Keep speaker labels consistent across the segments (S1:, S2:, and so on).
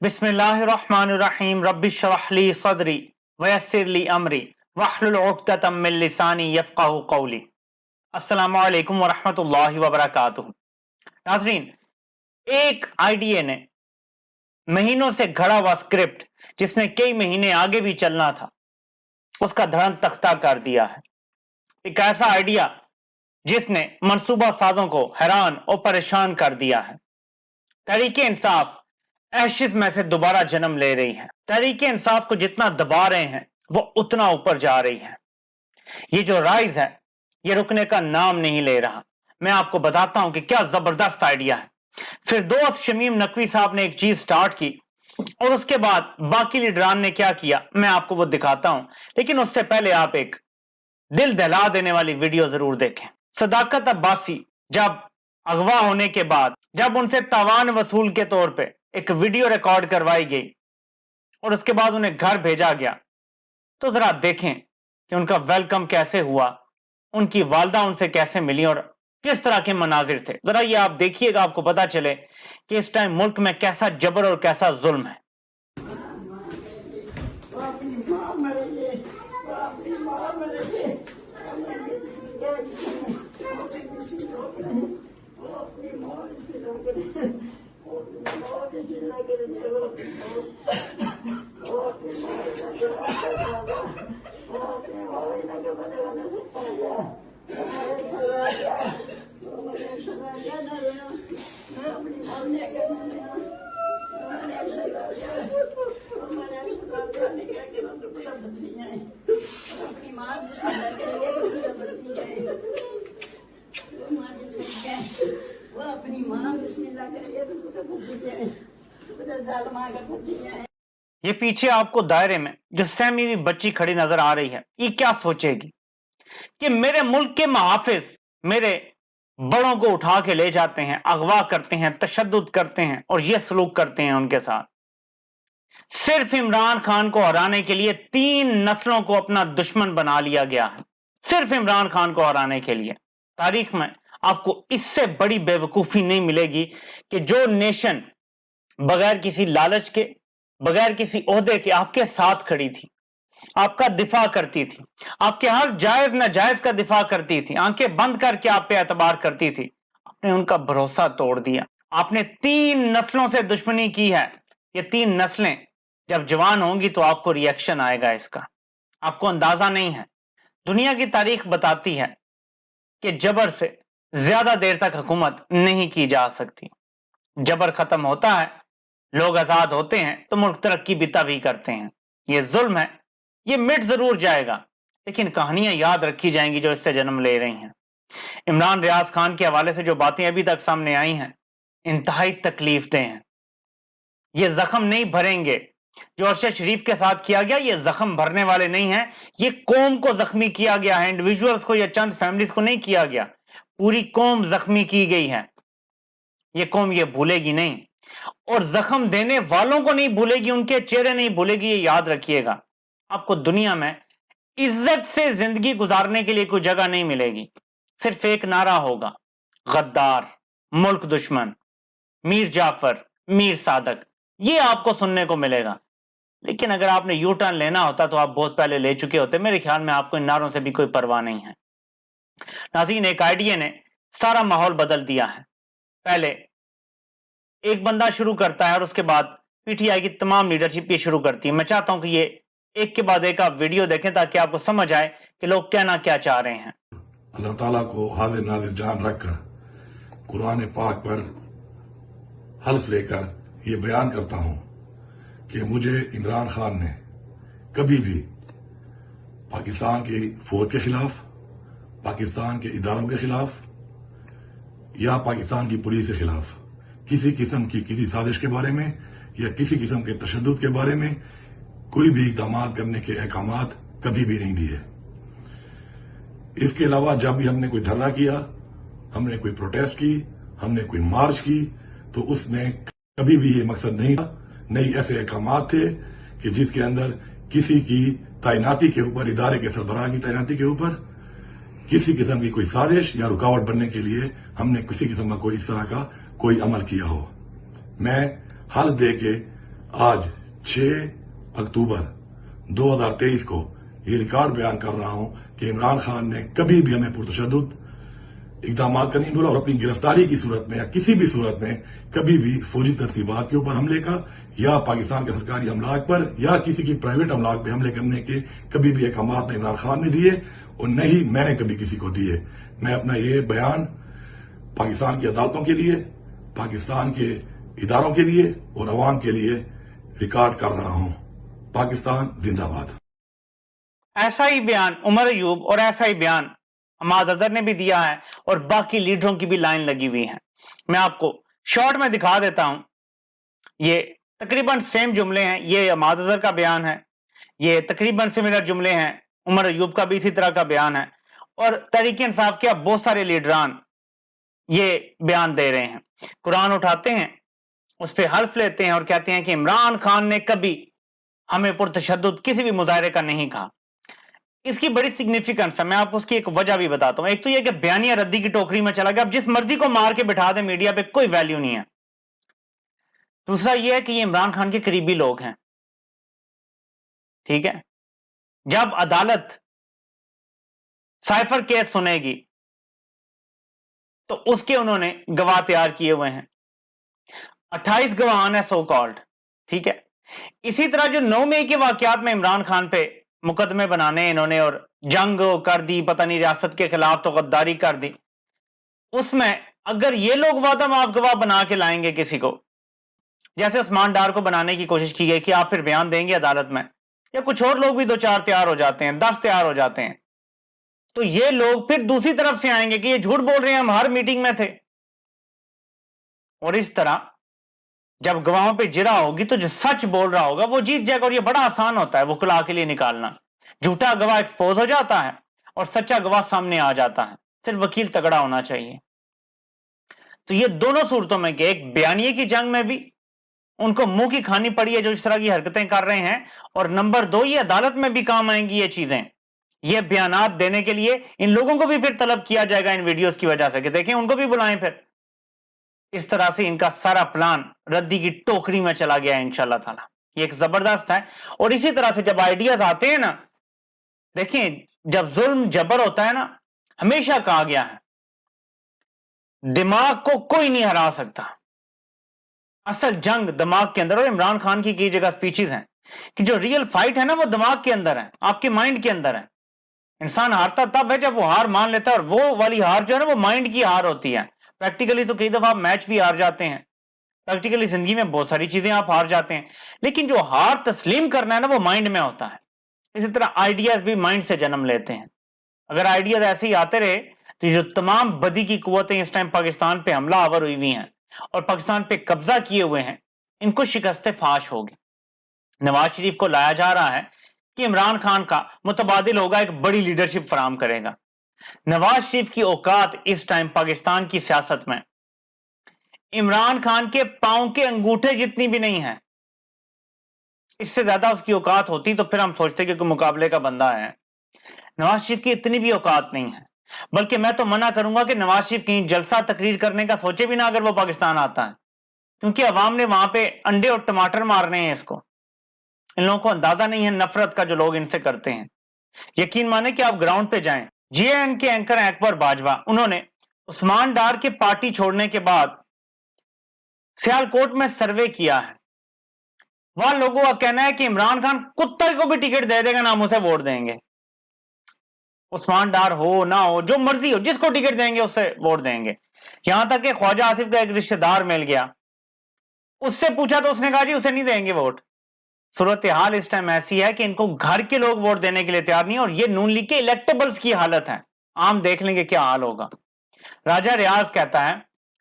S1: बिस्मिल्लाहिर्रहमानिर्रहीम रब्बिश्रह ली सदरी वयस्सिर ली अमरी वहलुल उक़दतम मिन लिसानी यफ़क़हू क़ौली। अस्सलामु अलैकुम वरहमतुल्लाहि वबरकातुहू। नाज़रीन, एक आईडीए ने महीनों से घड़ा हुआ स्क्रिप्ट जिसने कई महीने आगे भी चलना था, उसका धड़न तख्ता कर दिया है। एक ऐसा आइडिया जिसने मंसूबा साजों को हैरान और परेशान कर दिया है। तहरीके इंसाफ एशिस में से दोबारा जन्म ले रही है। तहरीके इंसाफ को जितना दबा रहे हैं वो उतना ऊपर जा रही है। ये जो राइज है ये रुकने का नाम नहीं ले रहा। मैं आपको बताता हूं कि क्या जबरदस्त आइडिया है। फिर दोस्त शमीम नकवी साहब ने एक चीज स्टार्ट की और उसके बाद बाकी लीडरान ने क्या किया मैं आपको वो दिखाता हूं, लेकिन उससे पहले आप एक दिल दहला देने वाली वीडियो जरूर देखें। सदाकत अब्बासी जब अगवा होने के बाद जब उनसे तावान वसूल के तौर पे एक वीडियो रिकॉर्ड करवाई गई और उसके बाद उन्हें घर भेजा गया, तो जरा देखें कि उनका वेलकम कैसे हुआ, उनकी वालदा उनसे कैसे मिली और किस तरह के मनाजिर थे। जरा ये आप देखिएगा, आपको पता चले कि इस टाइम मुल्क में कैसा जबर और कैसा जुल्म है। ये पीछे आपको दायरे में जो सहमी हुई बच्ची खड़ी नजर आ रही है, ये क्या सोचेगी कि मेरे मुल्क के मुहाफिज मेरे बड़ों को उठा के ले जाते हैं, अगवा करते हैं, तशद्दुद करते हैं और ये सलूक करते हैं उनके साथ। सिर्फ इमरान खान को हराने के लिए 3 नस्लों को अपना दुश्मन बना लिया गया है। सिर्फ इमरान खान को हराने के लिए। तारीख में आपको इससे बड़ी बेवकूफी नहीं मिलेगी कि जो नेशन बगैर किसी लालच के, बगैर किसी ओहदे के आपके साथ खड़ी थी, आपका दिफा करती थी, आपके हर जायज नाजायज का दिफा करती थी, आंखें बंद करके आप पे एतबार करती थी, आपने उनका भरोसा तोड़ दिया। आपने 3 नस्लों से दुश्मनी की है। ये 3 नस्लें जब जवान होंगी तो आपको रिएक्शन आएगा इसका, आपको अंदाजा नहीं है। दुनिया की तारीख बताती है कि जबर से ज्यादा देर तक हुकूमत नहीं की जा सकती। जबर खत्म होता है, लोग आजाद होते हैं तो मुल्क तरक्की भी तभी करते हैं। ये जुल्म है, ये मिट जरूर जाएगा, लेकिन कहानियां याद रखी जाएंगी जो इससे जन्म ले रही हैं। इमरान रियाज खान के हवाले से जो बातें अभी तक सामने आई हैं इंतहाई तकलीफ दें हैं। ये जख्म नहीं भरेंगे जो अरशद शरीफ के साथ किया गया, ये जख्म भरने वाले नहीं हैं। ये कौम को जख्मी किया गया है, इंडिविजुअल्स को या चंद फैमिलीज को नहीं किया गया, पूरी कौम जख्मी की गई है। ये कौम ये भूलेगी नहीं और जख्म देने वालों को नहीं भूलेगी, उनके चेहरे नहीं भूलेगी। ये याद रखिएगा, आपको दुनिया में इज्जत से जिंदगी गुजारने के लिए कोई जगह नहीं मिलेगी। सिर्फ एक नारा होगा, गद्दार, मुल्क दुश्मन, मीर जाफर, मीर सादक, ये आपको सुनने को मिलेगा। लेकिन अगर आपने यू टर्न लेना होता तो आप बहुत पहले ले चुके होते। मेरे ख्याल में आपको इन नारों से भी कोई परवाह नहीं है। नाज़रीन, एक आइडिया ने सारा माहौल बदल दिया है। पहले एक बंदा शुरू करता है और उसके बाद पीटीआई की तमाम लीडरशिप ये शुरू करती है। मैं चाहता हूं कि ये एक के बाद एक आप वीडियो देखें ताकि आपको समझ आए कि लोग कहना क्या चाह रहे हैं।
S2: अल्लाह ताला को हाजिर नाजिर जान रखकर कुरान पाक पर हल्फ लेकर ये बयान करता हूं कि मुझे इमरान खान ने कभी भी पाकिस्तान की फौज के खिलाफ, पाकिस्तान के इदारों के खिलाफ या पाकिस्तान की पुलिस के खिलाफ किसी किस्म की किसी साजिश के बारे में या किसी किस्म के तशद्दुद के बारे में कोई भी इक़दाम करने के अहकामात कभी भी नहीं दिए। इसके अलावा जब भी हमने कोई धरना किया, हमने कोई प्रोटेस्ट की, हमने कोई मार्च की, तो उसमें कभी भी ये मकसद नहीं था, नहीं ऐसे अहकामात थे कि जिसके अंदर किसी की तैनाती के ऊपर, इदारे के सरबराह की तैनाती के ऊपर किसी किस्म की कोई साजिश या रुकावट बनने के लिए हमने किसी किस्म का कोई इस तरह का कोई अमल किया हो। मैं हल दे के आज 6 अक्टूबर 2023 को ये रिकॉर्ड बयान कर रहा हूं कि इमरान खान ने कभी भी हमें पुरतशद्दुद इकदाम का नहीं बोला और अपनी गिरफ्तारी की सूरत में या किसी भी सूरत में कभी भी फौजी तरतीबात के ऊपर हमले का या पाकिस्तान के सरकारी अमलाक पर या किसी की प्राइवेट अमलाक पे हमले करने के कभी भी अहकामात न इमरान खान ने दिए और न ही मैंने कभी किसी को दिए। मैं अपना ये बयान पाकिस्तान की अदालतों के लिए, पाकिस्तान के इदारों के लिए और अवाम के लिए रिकॉर्ड कर रहा हूं। पाकिस्तान जिंदाबाद।
S1: ऐसा ही बयान उमर अयूब और ऐसा ही बयान हमाद अजहर ने भी दिया है और बाकी लीडरों की भी लाइन लगी हुई है। मैं आपको शॉर्ट में दिखा देता हूं। ये तकरीबन सेम जुमले हैं। ये हमाद अजहर का बयान है, ये तकरीबन सिमिलर जुमले हैं। उमर अयूब का भी इसी तरह का बयान है और तहरीक इंसाफ के अब बहुत सारे लीडरान ये बयान दे रहे हैं। कुरान उठाते हैं, उस पर हल्फ लेते हैं और कहते हैं कि इमरान खान ने कभी हमें पुरतशद्दुद किसी भी मुजाहरे का नहीं कहा। इसकी बड़ी सिग्निफिकेंस है। मैं आपको उसकी एक वजह भी बताता हूं। एक तो यह कि बयानिया रद्दी की टोकरी में चला गया, अब जिस मर्जी को मार के बिठा दे मीडिया पे कोई वैल्यू नहीं है। दूसरा यह है कि ये इमरान खान के करीबी लोग हैं, ठीक है। जब अदालत साइफर केस सुनेगी तो उसके उन्होंने गवाह तैयार किए हुए हैं। 28 गवाहान है सो कॉल्ड, ठीक है। इसी तरह जो 9 मई के वाकयात में इमरान खान पे मुकदमे बनाने इन्होंने और जंग कर दी, पता नहीं रियासत के खिलाफ तो गद्दारी कर दी, उसमें अगर ये लोग वादा माफ गवाह बना के लाएंगे किसी को, जैसे उस्मान डार को बनाने की कोशिश की गई कि आप फिर बयान देंगे अदालत में, या कुछ और लोग भी 2-4 तैयार हो जाते हैं, 10 तैयार हो जाते हैं, तो ये लोग फिर दूसरी तरफ से आएंगे कि ये झूठ बोल रहे हैं, हम हर मीटिंग में थे। और इस तरह जब गवाहों पे जिरा होगी तो जो सच बोल रहा होगा वो जीत जाएगा। और ये बड़ा आसान होता है वकुला के लिए निकालना। झूठा गवाह एक्सपोज हो जाता है और सच्चा गवाह सामने आ जाता है, सिर्फ वकील तगड़ा होना चाहिए। तो ये दोनों सूरतों में कि एक बयानिए की जंग में भी उनको मुंह की खानी पड़ी है जो इस तरह की हरकतें कर रहे हैं, और नंबर 2 ये अदालत में भी काम आएंगी ये चीजें। ये बयानात देने के लिए इन लोगों को भी फिर तलब किया जाएगा इन वीडियोस की वजह से कि देखें उनको भी बुलाएं। फिर इस तरह से इनका सारा प्लान रद्दी की टोकरी में चला गया है इंशाल्लाह ताला। ये एक जबरदस्त है। और इसी तरह से जब आइडियाज आते हैं ना, देखें जब जुल्म जबर होता है ना, हमेशा कहा गया है दिमाग को कोई नहीं हरा सकता। असल जंग दिमाग के अंदर, और इमरान खान की कई जगह स्पीचेस हैं कि जो रियल फाइट है ना वो दिमाग के अंदर है, आपके माइंड के अंदर है। इंसान हारता तब है जब वो हार मान लेता है, और वो वाली हार जो है ना वो माइंड की हार होती है। प्रैक्टिकली तो कई दफा आप मैच भी हार जाते हैं, प्रैक्टिकली जिंदगी में बहुत सारी चीजें आप हार जाते हैं, लेकिन जो हार तस्लीम करना है ना वो माइंड में होता है। इसी तरह आइडियाज भी माइंड से जन्म लेते हैं। अगर आइडियाज ऐसे ही आते रहे तो जो तमाम बदी की कुव्वतें इस टाइम पाकिस्तान पे हमला आवर हुई हुई हैं और पाकिस्तान पे कब्जा किए हुए हैं, इनको शिकस्त फाश होगी। नवाज शरीफ को लाया जा रहा है कि इमरान खान का मुतबादिल होगा, एक बड़ी लीडरशिप फराम करेगा। नवाज शरीफ की औकात इस टाइम पाकिस्तान की सियासत में इमरान खान के पांव के अंगूठे जितनी भी नहीं है। इससे ज्यादा उसकी औकात होती तो फिर हम सोचते कि कोई मुकाबले का बंदा है। नवाज शरीफ की इतनी भी औकात नहीं है, बल्कि मैं तो मना करूंगा कि नवाज शरीफ कहीं जलसा तकरीर करने का सोचे भी ना अगर वो पाकिस्तान आता है, क्योंकि अवाम ने वहां पे अंडे और टमाटर मारने हैं इसको। इन लोगों को अंदाजा नहीं है नफरत का जो लोग इनसे करते हैं। यकीन माने कि आप ग्राउंड पे जाएं, जीएन के एंकर अकबर बाजवा, उन्होंने उस्मान डार के पार्टी छोड़ने के बाद सियालकोट में सर्वे किया है। वहां लोगों का कहना है कि इमरान खान कुत्ते को भी टिकट दे देगा ना हम उसे वोट देंगे। उस्मान डार हो ना हो, जो मर्जी हो, जिसको टिकट देंगे उससे वोट देंगे। यहां तक कि ख्वाजा आसिफ का एक रिश्तेदार मिल गया, उससे पूछा तो उसने कहा जी उसे नहीं देंगे वोट। सूरत हाल इस टाइम ऐसी है कि इनको घर के लोग वोट देने के लिए तैयार नहीं, और ये नून लीग के इलेक्टेबल्स की हालत है। आम देख लेंगे क्या हाल होगा। राजा रियाज कहता है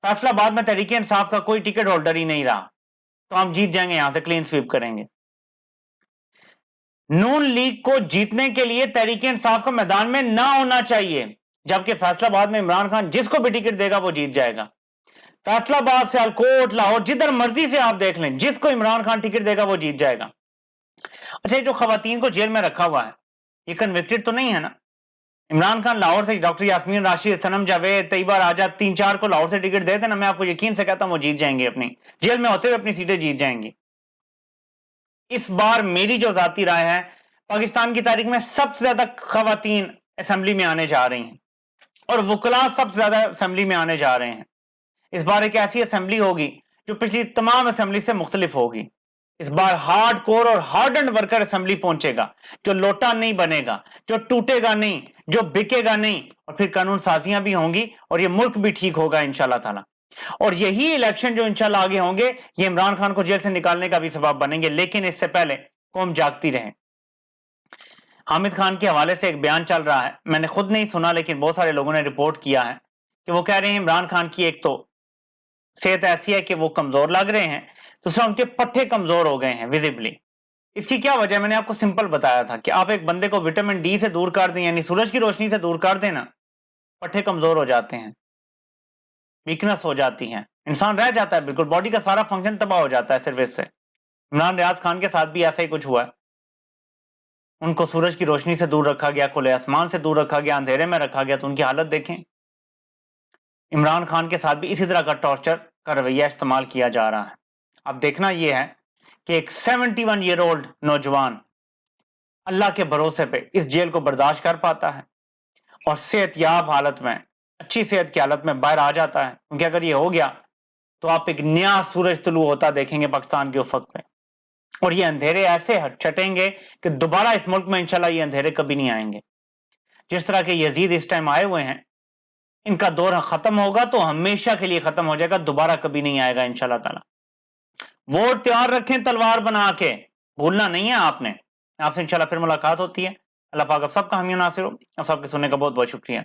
S1: फैसलाबाद में तहरीक इंसाफ का कोई टिकट होल्डर ही नहीं रहा तो हम जीत जाएंगे, यहां से क्लीन स्वीप करेंगे। नून लीग को जीतने के लिए तहरीक इंसाफ का मैदान में ना होना चाहिए, जबकि फैसलाबाद में इमरान खान जिसको भी टिकट देगा वो जीत जाएगा। फैसलाबाद, सियालकोट, लाहौर, जिधर मर्जी से आप देख लें, जिसको इमरान खान टिकट देगा वो जीत जाएगा। अच्छा, जो खवातीन को जेल में रखा हुआ है ये कन्विक्टेड तो नहीं है ना? इमरान खान लाहौर से डॉक्टर यास्मीन राशिद, सनम जावेद, तैयबा राजा, 3-4 को लाहौर से टिकट दे देना, मैं आपको यकीन से कहता हूं वो जीत जाएंगे, अपनी जेल में होते हुए अपनी सीटें जीत जाएंगी। اس بار میری جو ذاتی رائے ہے پاکستان کی تاریخ میں سب سے زیادہ خواتین اسمبلی میں آنے جا رہی ہیں اور وکلاء سب سے زیادہ اسمبلی میں آنے جا رہے ہیں. اس بار ایک ایسی اسمبلی ہوگی جو پچھلی تمام اسمبلی سے مختلف ہوگی. اس بار ہارڈ کور اور ہارڈ اینڈ ورکر اسمبلی پہنچے گا, جو لوٹا نہیں بنے گا, جو ٹوٹے گا نہیں, جو بکے گا نہیں, اور پھر قانون سازیاں بھی ہوں گی اور یہ ملک بھی ٹھیک ہوگا انشاءاللہ تعالی. اور یہی الیکشن جو انشاءاللہ آگے ہوں گے یہ عمران خان کو جیل سے نکالنے کا بھی سبب بنیں گے, لیکن اس سے پہلے قوم جاگتی رہے. حامد خان کے حوالے سے ایک بیان چل رہا ہے, میں نے خود نہیں سنا لیکن بہت سارے لوگوں نے رپورٹ کیا ہے کہ وہ کہہ رہے ہیں عمران خان کی ایک تو صحت ایسی ہے کہ وہ کمزور لگ رہے ہیں, دوسرا ان کے پٹھے کمزور ہو گئے ہیں ویزیبلی. اس کی کیا وجہ ہے؟ میں نے آپ کو سمپل بتایا تھا کہ آپ ایک بندے کو وٹامن ڈی سے دور کر دیں, یعنی سورج کی روشنی سے دور کر دیں نا, پٹھے کمزور ہو جاتے ہیں, ویکنس ہو جاتی ہیں, انسان رہ جاتا ہے بالکل, باڈی کا سارا فنکشن تباہ ہو جاتا ہے صرف اس سے. عمران ریاض خان کے ساتھ بھی ایسا ہی کچھ ہوا ہے, ان کو سورج کی روشنی سے دور رکھا گیا, کھلے آسمان سے دور رکھا گیا, اندھیرے میں رکھا گیا, تو ان کی حالت دیکھیں. عمران خان کے ساتھ بھی اسی طرح کا ٹارچر کا رویہ استعمال کیا جا رہا ہے. اب دیکھنا یہ ہے کہ ایک 71 ایئر اولڈ نوجوان اللہ کے بھروسے پہ اس جیل کو برداشت کر پاتا ہے اور صحت یاب حالت میں, اچھی صحت کی حالت میں باہر آ جاتا ہے, کیونکہ اگر یہ ہو گیا تو آپ ایک نیا سورج طلوع ہوتا دیکھیں گے پاکستان کے افق پہ, اور یہ اندھیرے ایسے چھٹیں گے کہ دوبارہ اس ملک میں انشاءاللہ یہ اندھیرے کبھی نہیں آئیں گے. جس طرح کے یزید اس ٹائم آئے ہوئے ہیں, ان کا دور ختم ہوگا تو ہمیشہ کے لیے ختم ہو جائے گا, دوبارہ کبھی نہیں آئے گا انشاءاللہ تعالی. ووٹ تیار رکھیں تلوار بنا کے, بھولنا نہیں ہے آپ نے. آپ سے انشاءاللہ پھر ملاقات ہوتی ہے. اللہ پاک آپ سب کا حامی و ناصر ہو. آپ سب کے سننے کا بہت بہت شکریہ.